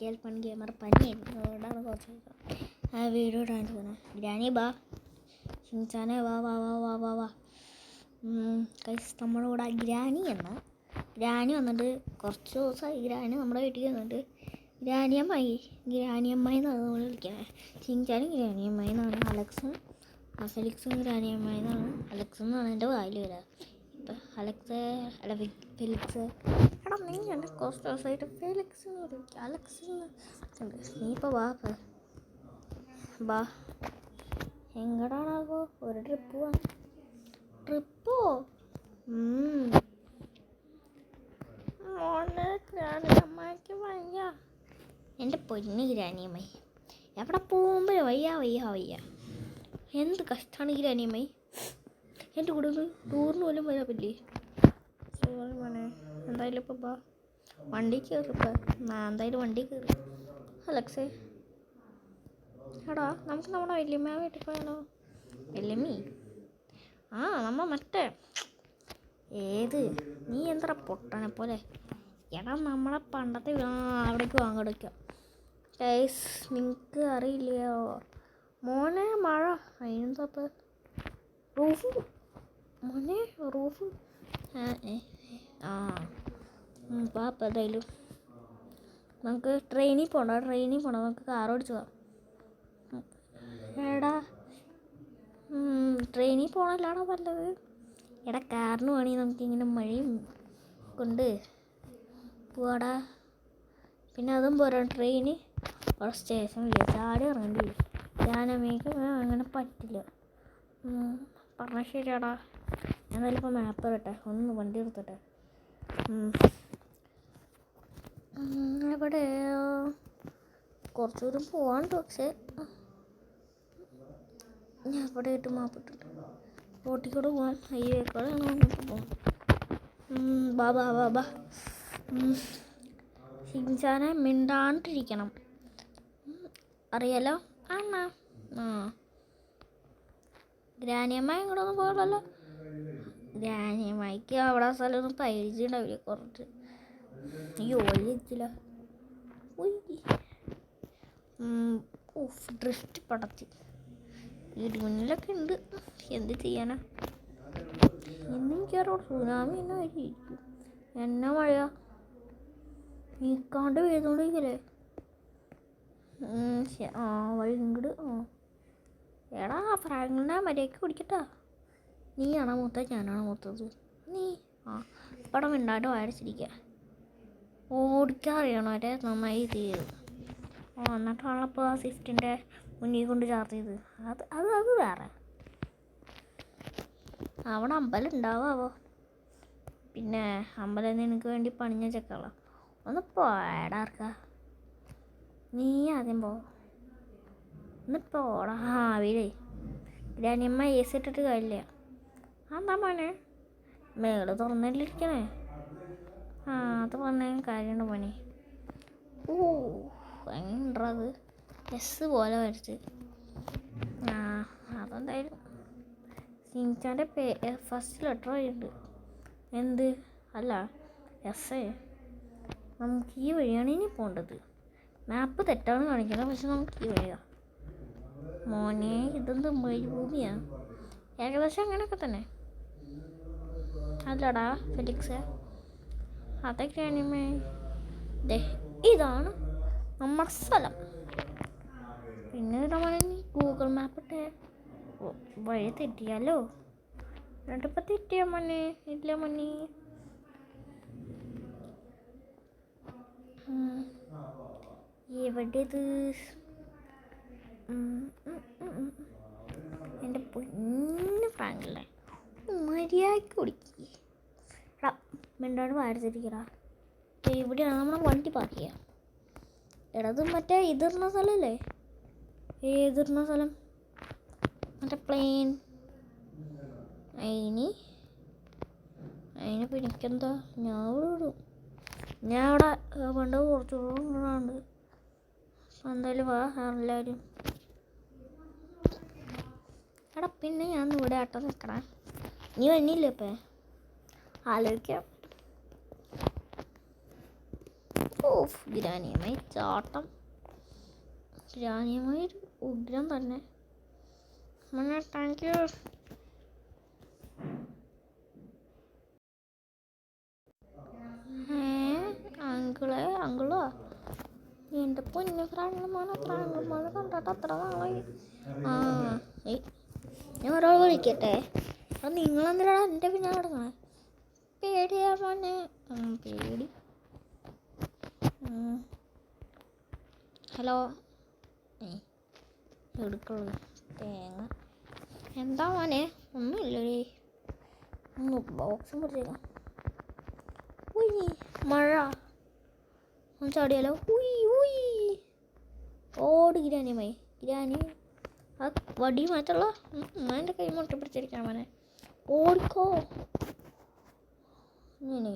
കേൾപ്പൺ gamer പനിയായിരുന്നു, അതുകൊണ്ടാണ് കുറച്ച് വീഡിയോ ഇടാൻ തോന്നുന്നത്. ഗ്രാനി ബാ, ഷിൻചാനെ വാ വാ വാ വാ വാ വാ. കൈസ് നമ്മുടെ കൂടെ ഗ്രാനി വന്നിട്ട് കുറച്ച് ദിവസമായി. ഗ്രാനി നമ്മുടെ വീട്ടിൽ വന്നിട്ട് ഗ്രാനിയമ്മായി എന്നാണ് നമ്മൾ വിളിക്കുന്നത്. ഷിൻചാനും ഗ്രാനിയമ്മായി എന്നാണ്, ഫെലിക്സും ഗ്രാനിയമ്മായി എന്നാണ്. അലക്സ് എന്നാണ് എൻ്റെ വായിൽ വരിക. ഇപ്പം അലക്സ് അല്ല ഫെലിക്സ്. എടാ നീ എൻ്റെ കുറച്ച് ദിവസമായിട്ട് ഫെലിക്സ് എന്ന് വിളിക്കുക, അലക്സ് നീ ഇപ്പോൾ ബാ എങ്ങടാണാകോ? ഒരു ട്രിപ്പോ മോനെ ഗ്രാനിയമ്മയ്ക്ക് വയ്യ. എൻ്റെ പൊന്നു ഗ്രാനിയമ്മായി എവിടെ പോകുമ്പോഴേ വയ്യ. എന്ത് കഷ്ടമാണ് ഗ്രാനിയമ്മായി. എൻ്റെ കൂടെ ഒന്ന് ടൂറിന് പോലും വരാൻ പറ്റില്ലേ? സോറി മോനെ. എന്തായാലും ഇപ്പം ബാ വണ്ടി കയറി. എന്തായാലും വണ്ടി കയറി. അലക്സേ എടാ നമുക്ക് നമ്മുടെ വല്യമ്മ വീട്ടിൽ പോയാലോ? വല്യമ്മി നമ്മ മറ്റേ ഏത് നീ എന്താ പൊട്ടനെ പോലെ. എടാ നമ്മളെ പണ്ടത്തെ അവിടേക്ക് വാങ്ങടിക്കാം. ഗൈസ് നിങ്ങൾക്ക് അറിയില്ലയോ മോനെ, മഴ അതിനെന്താ റൂഫ് മോനെ, റൂഫ് അപ്പം എന്തായാലും നമുക്ക് ട്രെയിനിൽ പോകണം. നമുക്ക് കാർ ഓടിച്ചു പോകാം. എടാ ട്രെയിനിൽ പോകണല്ലാണോ നല്ലത്? എടാ കാറിന് വേണമെങ്കിൽ നമുക്കിങ്ങനെ മഴയും കൊണ്ട് പോവാടാ. പിന്നെ അതും പോരാ, ട്രെയിന് അവിടെ സ്റ്റേഷനില്ല, ചാടി ഇറങ്ങേണ്ടി വരും. ഗ്രാനിയമ്മയ്ക്ക് അങ്ങനെ പറ്റില്ല. പറഞ്ഞാൽ ശരിയാടാ. എന്തായാലും ഇപ്പോൾ മാപ്പ് ഇടട്ടെ, ഒന്ന് വണ്ടി എടുത്തിട്ടെ. ഇവിടെ കുറച്ച് ദൂരം പോവാണ്ട്, പക്ഷേ ഞാൻ ഇവിടെ ഇട്ട് മാപ്പ് ഇട്ടിട്ട് റോട്ടിൽ കൂടെ പോകാം. ഹൈവേ കൂടെ പോകാം. ബാ ഷിൻചാനെ മിണ്ടാണ്ടിരിക്കണം, അറിയാലോ അണ്ണാ. ഗ്രാനിയമ്മ ഇങ്ങോട്ടൊന്നും പോകണല്ലോ. ഗ്രാനിയമ്മയ്ക്ക് അവിടെ സ്ഥലമൊന്നും പരിചയമുണ്ടാവില്ല. കുറച്ച് ഒഴിച്ചില്ല. ഡ്രിഫ്റ്റ് പടത്തി ഇടിമുന്നിലൊക്കെ ഉണ്ട്. എന്ത് ചെയ്യാനാ? ഇന്നും കയറോട് സുനാമി തന്നെ ആയിരിക്കും. എന്നാ മഴ നീക്കാണ്ട് പെയ്തോണ്ടിരിക്കല്ലേ. വഴി ഇങ്ങോട്ട്. എടാ ഫ്രാങ്കിളിനെ മര്യാദയ്ക്ക് കുടിക്കട്ടാ. നീയാണോ മൂത്തത് ഞാനാണോ മൂത്തത്? നീ പടം മിണ്ടാണ്ട് വായിച്ചിരിക്കുക. ഓടിക്കാറിയണോ അവരെ നന്നായി ചെയ്ത്. എന്നിട്ടാണല്ലോ ഇപ്പോൾ ആ സ്വിഫ്റ്റിൻ്റെ മുന്നിൽ കൊണ്ട് ചാർത്തിയത്. അത് വേറെ. അവിടെ അമ്പലം ഉണ്ടാവാവോ? പിന്നെ അമ്പലം നിനക്ക് വേണ്ടി പണിഞ്ഞ ചെക്കളാ. ഒന്ന് പോടാർക്ക, നീ ആദ്യം ഒന്ന് പോടാ. വീടേ ഗ്രാനിയമ്മ AC ഇട്ടിട്ട് കാര്യമില്ല. എന്താ മോനെ മേള് തുറന്നിട്ടിരിക്കണേ? അത് പറഞ്ഞ കാര്യമുണ്ട് മോനെ. ഭയങ്കര എസ് പോലെ വരച്ച്. അതെന്തായാലും ഷിൻചാൻ്റെ ഫസ്റ്റ് ലെറ്റർ ആയിട്ടുണ്ട്. എന്ത് അല്ല എസ്. നമുക്ക് ഈ വഴിയാണ് ഇനി പോകേണ്ടത്. മാപ്പ് തെറ്റാണ് കാണിക്കുന്നത്, പക്ഷെ നമുക്ക് ഈ വഴിയാണ് മോനെ. ഇതെന്ത് മരുഭൂമിയാണ്? ഏകദേശം അങ്ങനെയൊക്കെ തന്നെ അല്ലടാ ഫെലിക്സ്? അതൊക്കെയാണ് ഇതാണ് നമ്മുടെ സ്ഥലം. പിന്നെ നമ്മളെ ഗൂഗിൾ മാപ്പ് ഇട്ടേ വഴി തെറ്റിയാലോ? എന്നിട്ടിപ്പോൾ തെറ്റിയാ മോനെ? ഇല്ല മോനെ. എവിടെ ഇത്? എൻ്റെ പൊന്നു ഫ്രാങ്കിളെ മര്യാദയ്ക്ക് കുടിക്കുക. മിണ്ടാണ്ട് വാരത്തിരിക്കടാ. എവിടെയാണ് നമ്മളെ വണ്ടി പാർക്ക് ചെയ്യുക? എടത് മറ്റേ ഇതിർന്ന സ്ഥലമല്ലേ? ഏതിർന്ന സ്ഥലം? മറ്റേ പ്ലെയിൻ. അതിനിപ്പോൾ എനിക്കെന്താ? ഞാൻ അവിടെ പണ്ട് കുറച്ചുകൂടെ. എന്തായാലും വാ എല്ലാവരും. എടാ പിന്നെ ഞാൻ ഇവിടെ ആട്ടം നിൽക്കണേ. നീ വന്നില്ലേ ഇപ്പം? ആലോചിക്കാം. ഓഫ് ഗ്രാനിയമായി ചാട്ടം. ഗ്രാനിയമായി ഒരു ഉഗ്രം തന്നെ. Thank you. അങ്കിളോ എൻ്റെ പൊന്നു ഫ്രണ്ട് കണ്ടിട്ട് അത്ര നാളായി. ഞാൻ ഒരാൾ വിളിക്കട്ടെ. അപ്പം നിങ്ങളെന്തിനാണ് എൻ്റെ പിന്നെ നടക്കണേ? പേടിയാ മോനെ. പേടി. ഹലോ. എടുക്കുള്ളൂ തേങ്ങ. എന്താ മോനെ? ഒന്നുമില്ലേ. ബോക്സ് മുറിച്ചേക്കാം. ഉയ് മഴ ഒന്ന് ചാടിയാലോ. ഓട് ഗ്രാനിയമായി. ഗ്രാനി ആ വടി മാറ്റുള്ള എൻ്റെ കൈ മുട്ടി പിടിച്ചിരിക്കണം മോനെ. ഓടിക്കോ. ഇങ്ങനെ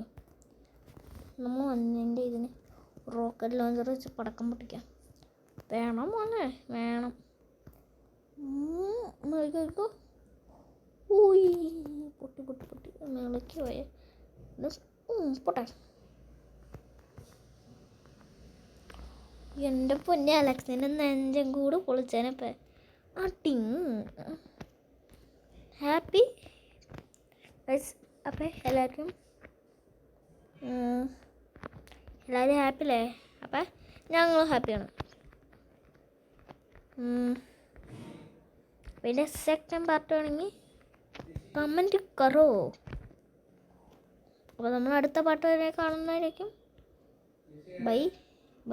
നമ്മൾ വന്നതിൻ്റെ ഇതിന് റോക്കറ്റ് ലോഞ്ചർ വെച്ച് പടക്കം പൊട്ടിക്കാം. വേണം മോനെ വേണം. മേളിക്കോ. പൊട്ടി മേളിക്ക് പോയേ. പൊട്ടെ. എൻ്റെ പൊന്നെ അലക്സിൻ്റെ നെഞ്ചം കൂട് പൊളിച്ചേനപ്പം. ഹാപ്പി അപ്പം എല്ലാവരും ഹാപ്പി അല്ലേ? അപ്പം ഞങ്ങൾ ഹാപ്പിയാണ്. പിന്നെ സെക്കൻഡ് പാർട്ട് വേണമെങ്കിൽ കമൻറ്റ് കറോ. അപ്പോൾ നമ്മൾ അടുത്ത പാട്ട് വരെ കാണുന്നതായിരിക്കും. ബൈ.